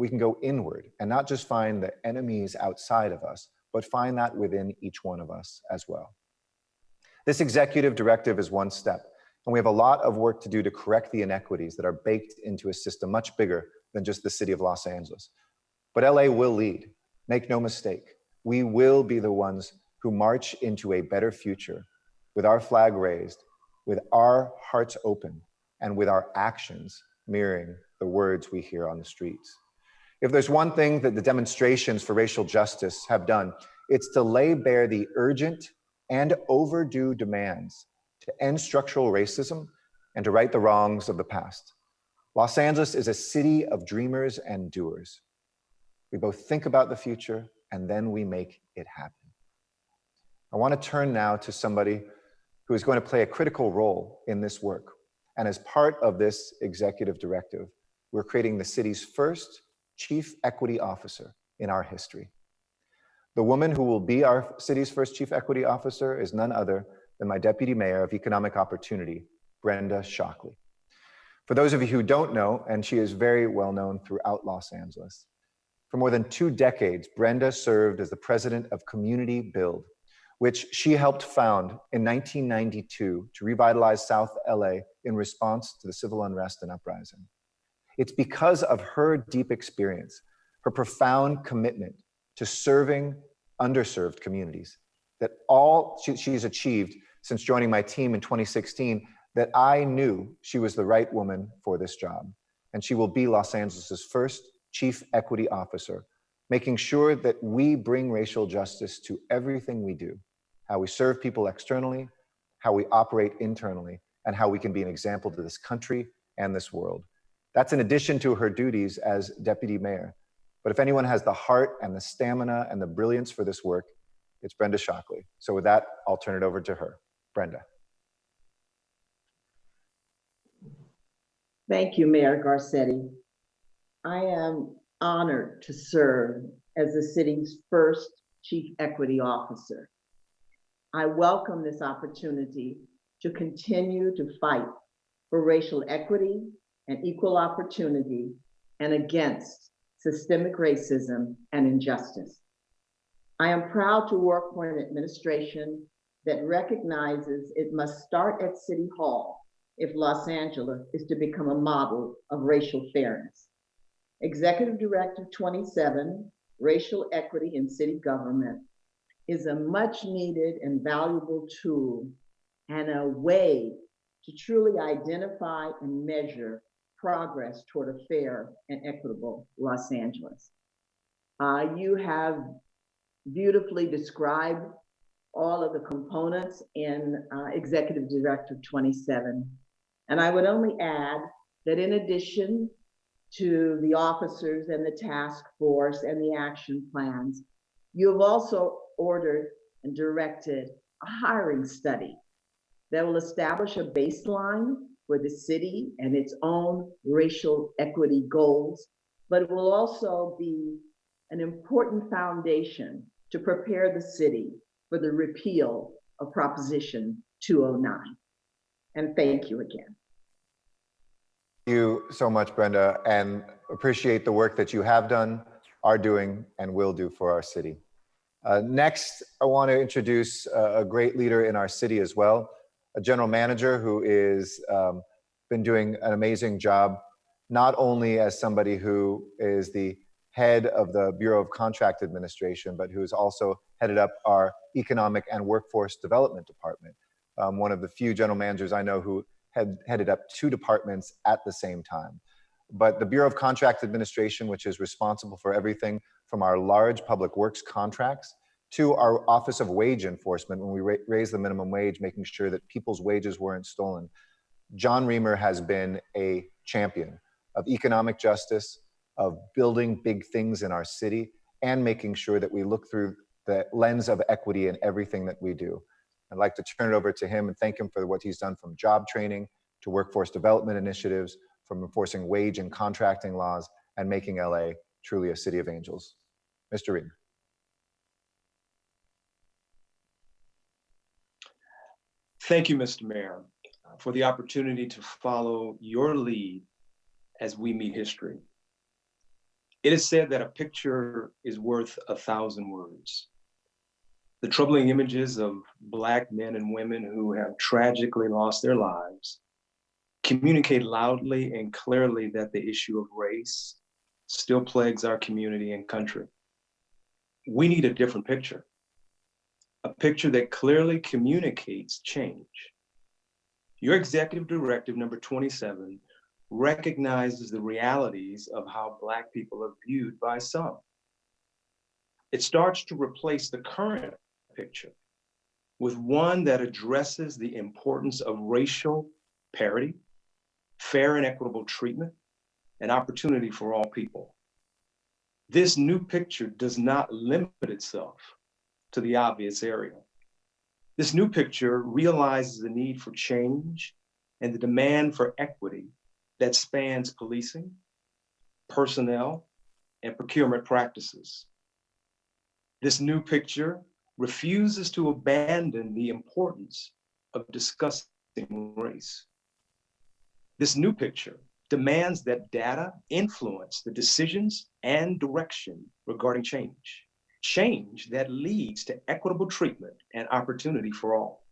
we can go inward and not just find the enemies outside of us, but find that within each one of us as well. This executive directive is one step, and we have a lot of work to do to correct the inequities that are baked into a system much bigger than just the city of Los Angeles. But LA will lead. Make no mistake, we will be the ones who march into a better future with our flag raised, with our hearts open, and with our actions mirroring the words we hear on the streets. If there's one thing that the demonstrations for racial justice have done, it's to lay bare the urgent and overdue demands to end structural racism and to right the wrongs of the past. Los Angeles is a city of dreamers and doers. We both think about the future and then we make it happen. I want to turn now to somebody who is going to play a critical role in this work. And as part of this executive directive, we're creating the city's first chief equity officer in our history. The woman who will be our city's first chief equity officer is none other than my deputy mayor of economic opportunity, Brenda Shockley. For those of you who don't know, and she is very well known throughout Los Angeles, for more than 2 decades, Brenda served as the president of Community Build, which she helped found in 1992 to revitalize South LA in response to the civil unrest and uprising. It's because of her deep experience, her profound commitment to serving underserved communities, that all she's achieved since joining my team in 2016, that I knew she was the right woman for this job. And she will be Los Angeles' first chief equity officer, making sure that we bring racial justice to everything we do, how we serve people externally, how we operate internally, and how we can be an example to this country and this world. That's in addition to her duties as deputy mayor. But if anyone has the heart and the stamina and the brilliance for this work, it's Brenda Shockley. So with that, I'll turn it over to her. Brenda. Thank you, Mayor Garcetti. I am honored to serve as the city's first chief equity officer. I welcome this opportunity to continue to fight for racial equity and equal opportunity and against systemic racism and injustice. I am proud to work for an administration that recognizes it must start at City Hall if Los Angeles is to become a model of racial fairness. Executive Directive 27, Racial Equity in City Government, is a much needed and valuable tool and a way to truly identify and measure progress toward a fair and equitable Los Angeles. You have beautifully described all of the components in Executive Directive 27. And I would only add that in addition to the officers and the task force and the action plans, you have also ordered and directed a hiring study that will establish a baseline for the city and its own racial equity goals, but it will also be an important foundation to prepare the city for the repeal of Proposition 209. And thank you again. Thank you so much, Brenda, and appreciate the work that you have done, are doing, and will do for our city. Next, I want to introduce a great leader in our city as well, a general manager who is been doing an amazing job, not only as somebody who is the head of the Bureau of Contract Administration, but who has also headed up our Economic and Workforce Development Department. One of the few general managers I know who had headed up 2 departments at the same time. But the Bureau of Contract Administration, which is responsible for everything from our large public works contracts to our Office of Wage Enforcement, when we raise the minimum wage, making sure that people's wages weren't stolen. John Reamer has been a champion of economic justice, of building big things in our city, and making sure that we look through the lens of equity in everything that we do. I'd like to turn it over to him and thank him for what he's done, from job training to workforce development initiatives, from enforcing wage and contracting laws, and making LA truly a city of angels. Mr. Reamer. Thank you, Mr. Mayor, for the opportunity to follow your lead as we meet history. It is said that a picture is worth 1,000 words. The troubling images of Black men and women who have tragically lost their lives communicate loudly and clearly that the issue of race still plagues our community and country. We need a different picture, a picture that clearly communicates change. Your executive directive number 27 recognizes the realities of how Black people are viewed by some. It starts to replace the current picture with one that addresses the importance of racial parity, fair and equitable treatment, and opportunity for all people. This new picture does not limit itself to the obvious area. This new picture realizes the need for change and the demand for equity that spans policing, personnel, and procurement practices. This new picture refuses to abandon the importance of discussing race. This new picture demands that data influence the decisions and direction regarding change, change that leads to equitable treatment and opportunity for all.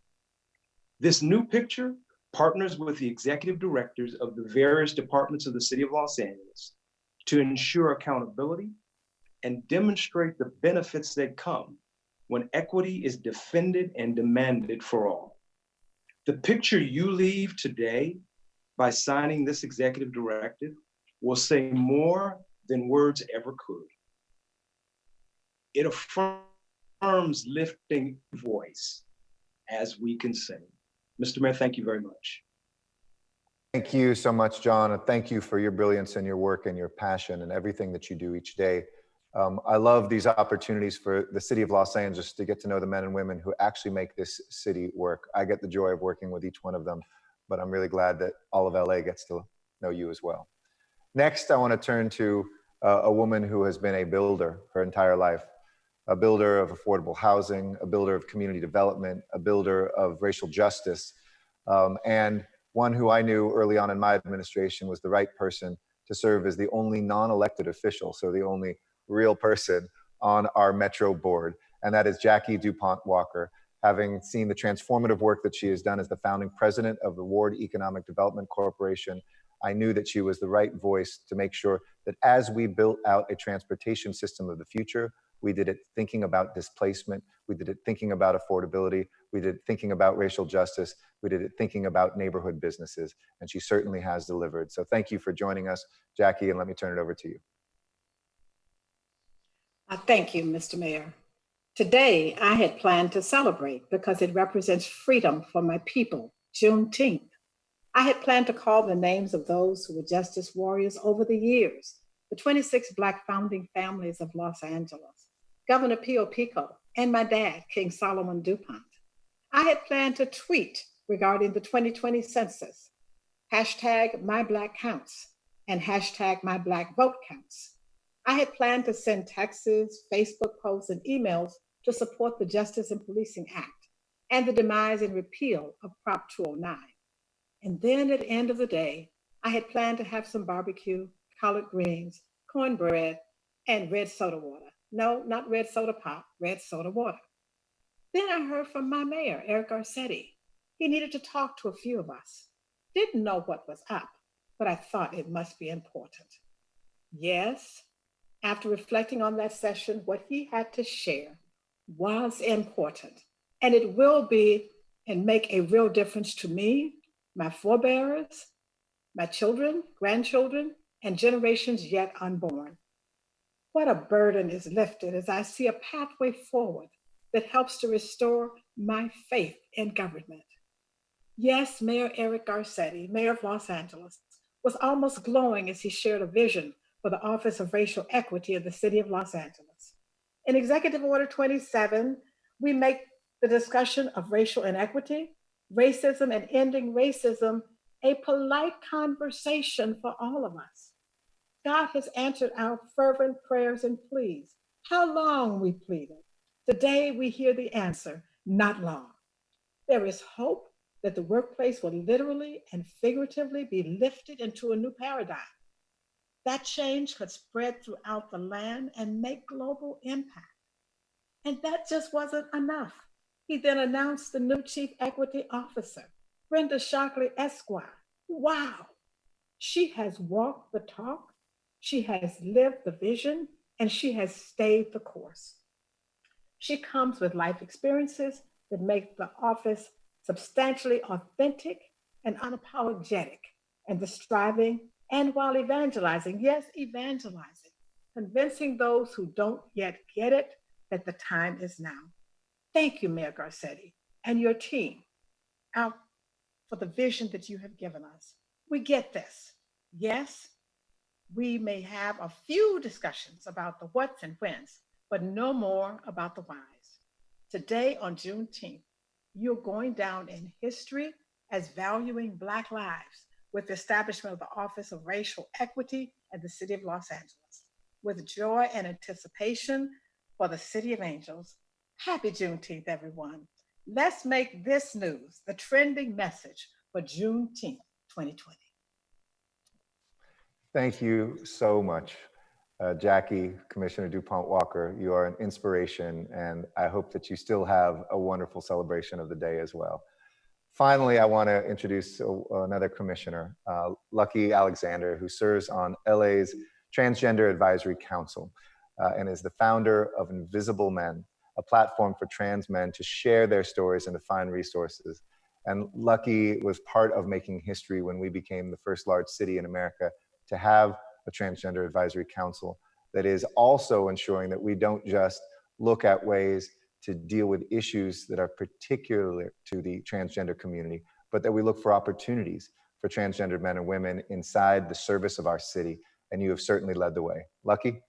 This new picture partners with the executive directors of the various departments of the City of Los Angeles to ensure accountability and demonstrate the benefits that come when equity is defended and demanded for all. The picture you leave today by signing this executive directive will say more than words ever could. It affirms lifting voice as we can sing. Mr. Mayor, thank you very much. Thank you so much, John, and thank you for your brilliance and your work and your passion and everything that you do each day. I love these opportunities for the City of Los Angeles to get to know the men and women who actually make this city work. I get the joy of working with each one of them, but I'm really glad that all of LA gets to know you as well. Next, I want to turn to a woman who has been a builder her entire life, a builder of affordable housing, a builder of community development, a builder of racial justice, and one who I knew early on in my administration was the right person to serve as the only non-elected official, so the only real person on our Metro board, and that is Jackie DuPont Walker. Having seen the transformative work that she has done as the founding president of the Ward Economic Development Corporation, I knew that she was the right voice to make sure that as we built out a transportation system of the future, we did it thinking about displacement, we did it thinking about affordability, we did it thinking about racial justice, we did it thinking about neighborhood businesses, and she certainly has delivered. So thank you for joining us, Jackie, and let me turn it over to you. Thank you, Mr. Mayor. Today, I had planned to celebrate because it represents freedom for my people, Juneteenth. I had planned to call the names of those who were justice warriors over the years, the 26 Black founding families of Los Angeles, Governor Pio Pico, and my dad, King Solomon DuPont. I had planned to tweet regarding the 2020 census, #MyBlackCounts, and #MyBlackVoteCounts. I had planned to send texts, Facebook posts, and emails to support the Justice and Policing Act and the demise and repeal of Prop 209. And then at the end of the day, I had planned to have some barbecue, collard greens, cornbread, and red soda water. No, not red soda pop, red soda water. Then I heard from my mayor, Eric Garcetti. He needed to talk to a few of us. Didn't know what was up, but I thought it must be important. Yes, after reflecting on that session, what he had to share was important, and it will be and make a real difference to me, my forebearers, my children, grandchildren, and generations yet unborn. What a burden is lifted as I see a pathway forward that helps to restore my faith in government. Yes, Mayor Eric Garcetti, Mayor of Los Angeles, was almost glowing as he shared a vision for the Office of Racial Equity of the City of Los Angeles. In Executive Order 27, we make the discussion of racial inequity, racism, and ending racism a polite conversation for all of us. God has answered our fervent prayers and pleas. How long we pleaded. Today we hear the answer, not long. There is hope that the workplace will literally and figuratively be lifted into a new paradigm. that change could spread throughout the land and make global impact. And that just wasn't enough. He then announced the new Chief Equity Officer, Brenda Shockley, Esquire. Wow, she has walked the talk, she has lived the vision, and she has stayed the course. She comes with life experiences that make the office substantially authentic and unapologetic, and the striving, and while evangelizing, yes, evangelizing, convincing those who don't yet get it that the time is now. Thank you, Mayor Garcetti, and your team out for the vision that you have given us. We get this. Yes, we may have a few discussions about the what's and whens, but no more about the whys. Today on Juneteenth, you're going down in history as valuing Black lives with the establishment of the Office of Racial Equity in the City of Los Angeles. With joy and anticipation for the City of Angels, happy Juneteenth, everyone. Let's make this news the trending message for Juneteenth 2020. Thank you so much, Jackie, Commissioner DuPont Walker. You are an inspiration, and I hope that you still have a wonderful celebration of the day as well. Finally, I want to introduce another commissioner, Lucky Alexander, who serves on LA's Transgender Advisory Council and is the founder of Invisible Men, a platform for trans men to share their stories and to find resources. And Lucky was part of making history when we became the first large city in America to have a Transgender Advisory Council that is also ensuring that we don't just look at ways to deal with issues that are particular to the transgender community, but that we look for opportunities for transgender men and women inside the service of our city. And you have certainly led the way. Lucky?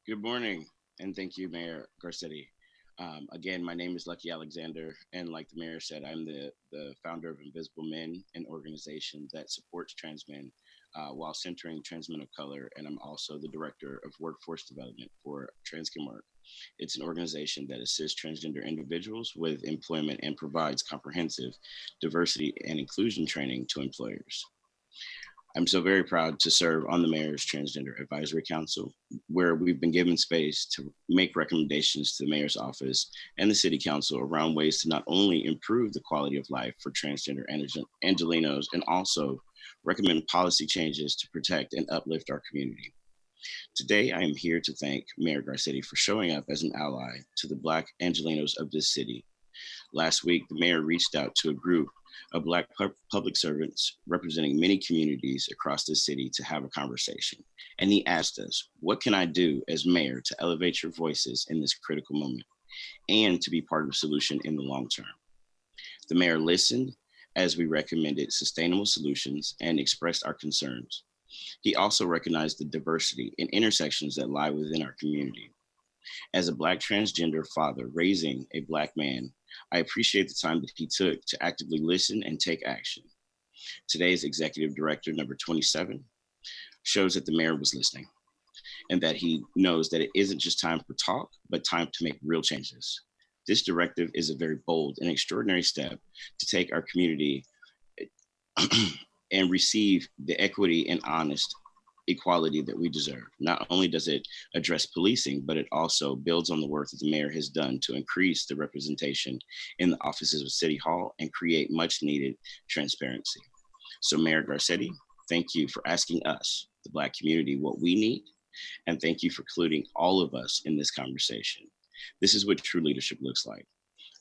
Good morning, and thank you, Mayor Garcetti. Again, my name is Lucky Alexander, and like the mayor said, I'm the founder of Invisible Men, an organization that supports trans men while centering trans men of color, and I'm also the director of workforce development for TransCanWork. It's an organization that assists transgender individuals with employment and provides comprehensive diversity and inclusion training to employers. I'm so very proud to serve on the Mayor's Transgender Advisory Council, where we've been given space to make recommendations to the Mayor's office and the City Council around ways to not only improve the quality of life for transgender Angelenos, and also recommend policy changes to protect and uplift our community. Today, I am here to thank Mayor Garcetti for showing up as an ally to the Black Angelenos of this city. Last week, the Mayor reached out to a group of Black public servants representing many communities across the city to have a conversation. And he asked us, what can I do as mayor to elevate your voices in this critical moment and to be part of the solution in the long term? The mayor listened as we recommended sustainable solutions and expressed our concerns. He also recognized the diversity and intersections that lie within our community. As a Black transgender father raising a Black man, I appreciate the time that he took to actively listen and take action. Today's Executive Director number 27 shows that the mayor was listening and that he knows that it isn't just time for talk, but time to make real changes. This directive is a very bold and extraordinary step to take our community and receive the equity and honest equality that we deserve. Not only does it address policing, but it also builds on the work that the mayor has done to increase the representation in the offices of City Hall and create much needed transparency. So Mayor Garcetti, thank you for asking us, the Black community, what we need, and thank you for including all of us in this conversation. This is what true leadership looks like.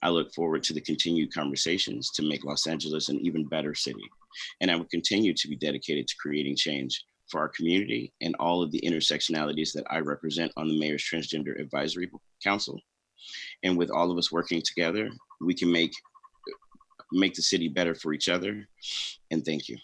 I look forward to the continued conversations to make Los Angeles an even better city, and I will continue to be dedicated to creating change for our community and all of the intersectionalities that I represent on the Mayor's Transgender Advisory Council. And with all of us working together, we can make the city better for each other. And thank you.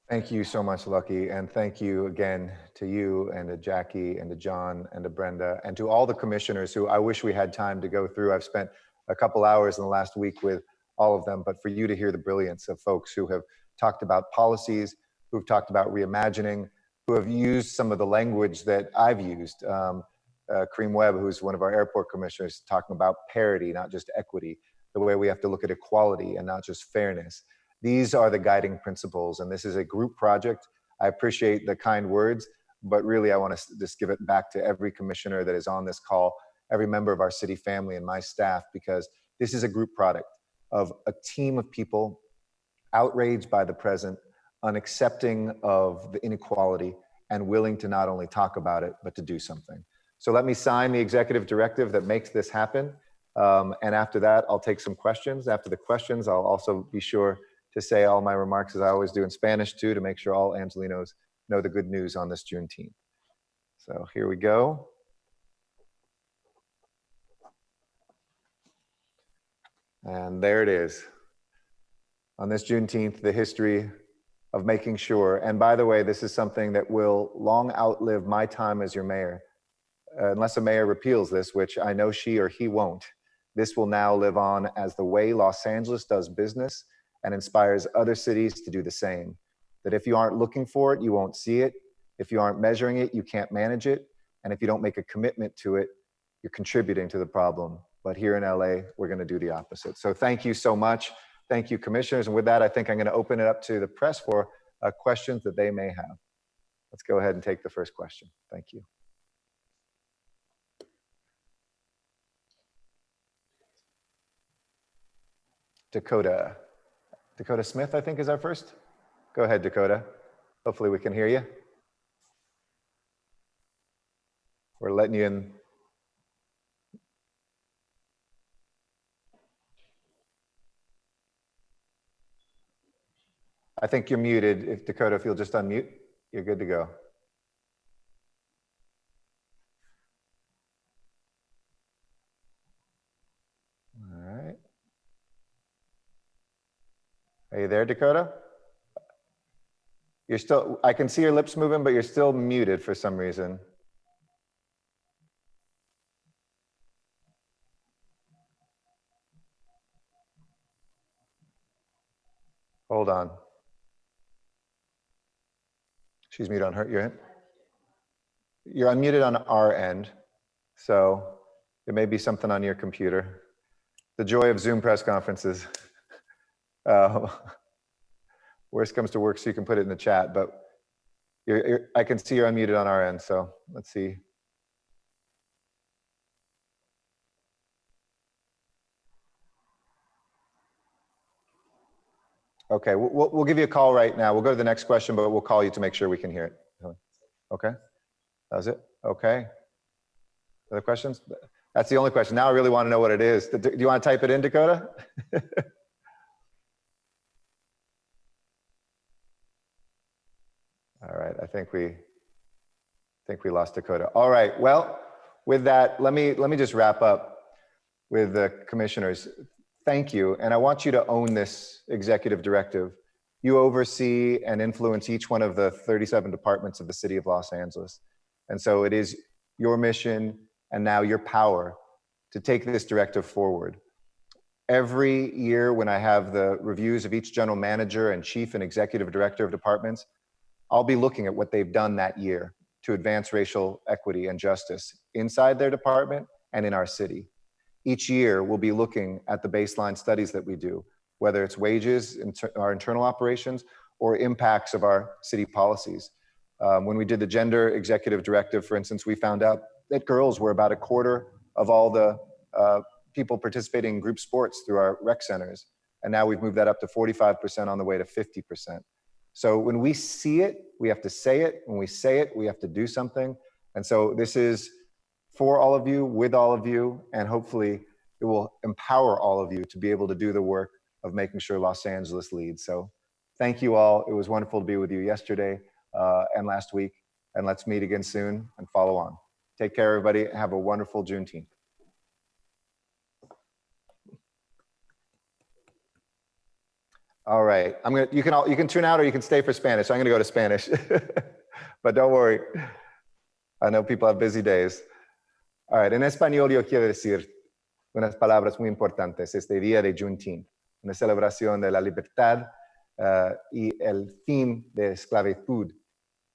Thank you so much, Lucky. And thank you again to you and to Jackie and to John and to Brenda and to all the commissioners who I wish we had time to go through. I've spent a couple hours in the last week with all of them, but for you to hear the brilliance of folks who have talked about policies, who've talked about reimagining, who have used some of the language that I've used. Kareem Webb, who's one of our airport commissioners, talking about parity, not just equity, the way we have to look at equality and not just fairness. These are the guiding principles, and this is a group project. I appreciate the kind words, but really I want to just give it back to every commissioner that is on this call, every member of our city family and my staff, because this is a group product of a team of people outraged by the present, unaccepting of the inequality, and willing to not only talk about it, but to do something. So let me sign the executive directive that makes this happen. And after that, I'll take some questions. After the questions, I'll also be sure to say all my remarks, as I always do in Spanish too, to make sure all Angelinos know the good news on this Juneteenth. So here we go. And there it is. On this Juneteenth, the history of making sure, and by the way, this is something that will long outlive my time as your mayor. Unless a mayor repeals this, which I know she or he won't, this will now live on as the way Los Angeles does business and inspires other cities to do the same. That if you aren't looking for it, you won't see it. If you aren't measuring it, you can't manage it. And if you don't make a commitment to it, you're contributing to the problem. But here in LA, we're gonna do the opposite. So thank you so much. Thank you, commissioners. And with that, I think I'm gonna open it up to the press for questions that they may have. Let's go ahead and take the first question. Thank you. Dakota Smith, I think, is our first. Go ahead, Dakota. Hopefully we can hear you. We're letting you in. I think you're muted. If Dakota, if you'll just unmute, you're good to go. All right. Are you there, Dakota? You're still, I can see your lips moving, but you're still muted for some reason. Hold on. She's muted on her, you're unmuted on our end. So it may be something on your computer. The joy of Zoom press conferences. Worst comes to worst, so you can put it in the chat, but I can see you're unmuted on our end, so let's see. Okay, we'll give you a call right now. We'll go to the next question, but we'll call you to make sure we can hear it. Okay, that was it? Okay. Other questions? That's the only question. Now I really want to know what it is. Do you want to type it in, Dakota? All right, I think we lost Dakota. All right, well, with that, let me just wrap up with the commissioners. Thank you, and I want you to own this executive directive. You oversee and influence each one of the 37 departments of the city of Los Angeles. And so it is your mission and now your power to take this directive forward. Every year when I have the reviews of each general manager and chief and executive director of departments, I'll be looking at what they've done that year to advance racial equity and justice inside their department and in our city. Each year, we'll be looking at the baseline studies that we do, whether it's wages in our internal operations or impacts of our city policies. When we did the gender executive directive, for instance, we found out that girls were about a quarter of all the people participating in group sports through our rec centers. And now we've moved that up to 45% on the way to 50%. So when we see it, we have to say it. When we say it, we have to do something. And so this is for all of you, with all of you, and hopefully it will empower all of you to be able to do the work of making sure Los Angeles leads. So thank you all. It was wonderful to be with you yesterday and last week. And let's meet again soon and follow on. Take care, everybody. Have a wonderful Juneteenth. All right, you can tune out or you can stay for Spanish. I'm gonna go to Spanish, but don't worry. I know people have busy days. All right, en español yo quiero decir unas palabras muy importantes este día de Juneteenth, una celebración de la libertad y el fin de esclavitud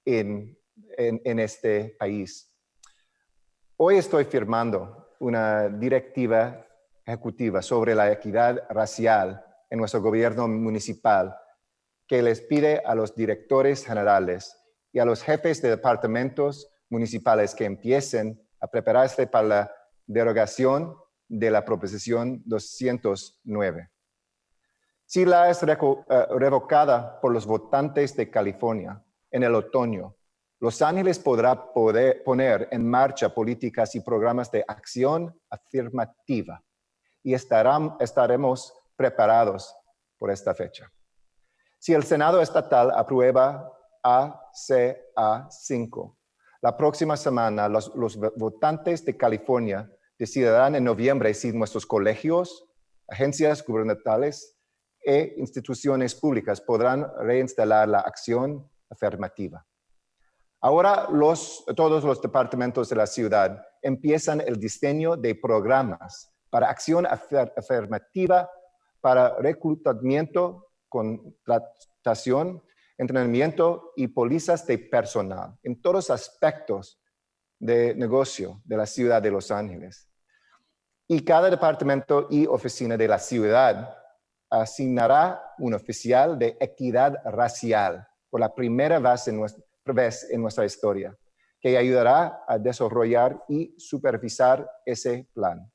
en este país. Hoy estoy firmando una directiva ejecutiva sobre la equidad racial en nuestro gobierno municipal que les pide a los directores generales y a los jefes de departamentos municipales que empiecen a prepararse para la derogación de la proposición 209. Si la es revocada por los votantes de California en el otoño, Los Ángeles podrá poner en marcha políticas y programas de acción afirmativa y estaremos preparados por esta fecha. Si el Senado estatal aprueba ABC5, la próxima semana los votantes de California decidirán en noviembre si nuestros colegios, agencias gubernamentales e instituciones públicas podrán reinstalar la acción afirmativa. Ahora todos los departamentos de la ciudad empiezan el diseño de programas para acción afirmativa, para reclutamiento, contratación, entrenamiento y pólizas de personal en todos los aspectos de negocio de la ciudad de Los Ángeles. Y cada departamento y oficina de la ciudad asignará un oficial de equidad racial por la primera vez en nuestra historia, que ayudará a desarrollar y supervisar ese plan.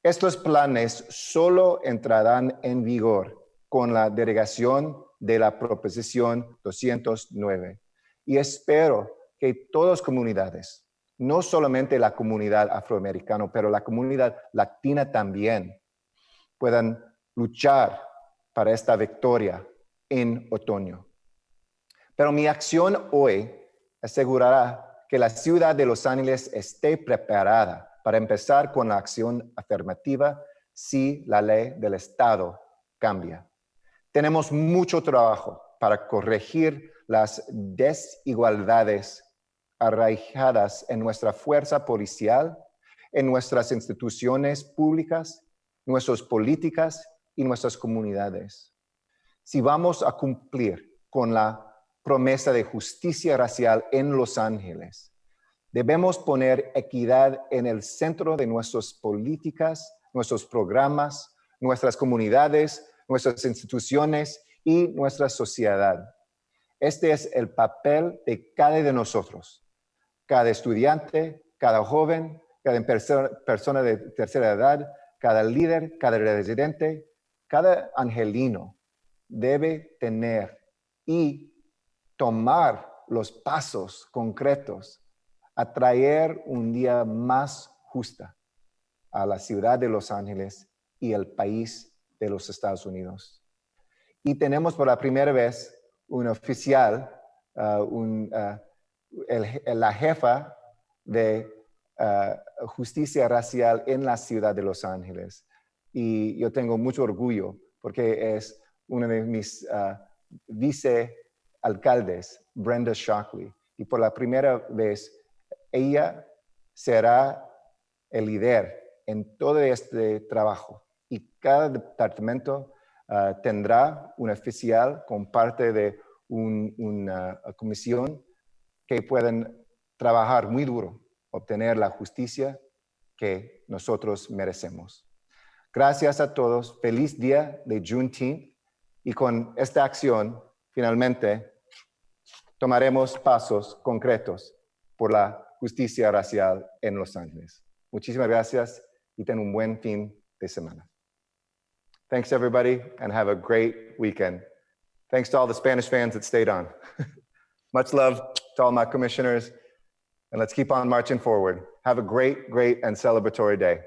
Estos planes solo entrarán en vigor con la derogación de la proposición 209. Y espero que todas las comunidades, no solamente la comunidad afroamericana, pero la comunidad latina también, puedan luchar para esta victoria en otoño. Pero mi acción hoy asegurará que la ciudad de Los Ángeles esté preparada para empezar con la acción afirmativa si la ley del Estado cambia. Tenemos mucho trabajo para corregir las desigualdades arraigadas en nuestra fuerza policial, en nuestras instituciones públicas, nuestras políticas y nuestras comunidades. Si vamos a cumplir con la promesa de justicia racial en Los Ángeles, debemos poner equidad en el centro de nuestras políticas, nuestros programas, nuestras comunidades, nuestras instituciones y nuestra sociedad. Este es el papel de cada de nosotros, cada estudiante, cada joven, cada persona de tercera edad, cada líder, cada residente, cada angelino debe tener y tomar los pasos concretos a traer un día más justa a la ciudad de Los Ángeles y el país de los Estados Unidos. Y tenemos por la primera vez un oficial, la jefa de justicia racial en la ciudad de Los Ángeles. Y yo tengo mucho orgullo porque es uno de mis vicealcaldes, Brenda Shockley. Y por la primera vez, ella será el líder en todo este trabajo. Y cada departamento tendrá un oficial con parte de una comisión que pueden trabajar muy duro, obtener la justicia que nosotros merecemos. Gracias a todos. Feliz día de Juneteenth. Y con esta acción, finalmente, tomaremos pasos concretos por la justicia racial en Los Ángeles. Muchísimas gracias y ten un buen fin de semana. Thanks, everybody, and have a great weekend. Thanks to all the Spanish fans that stayed on. Much love to all my commissioners, and let's keep on marching forward. Have a great, great, and celebratory day.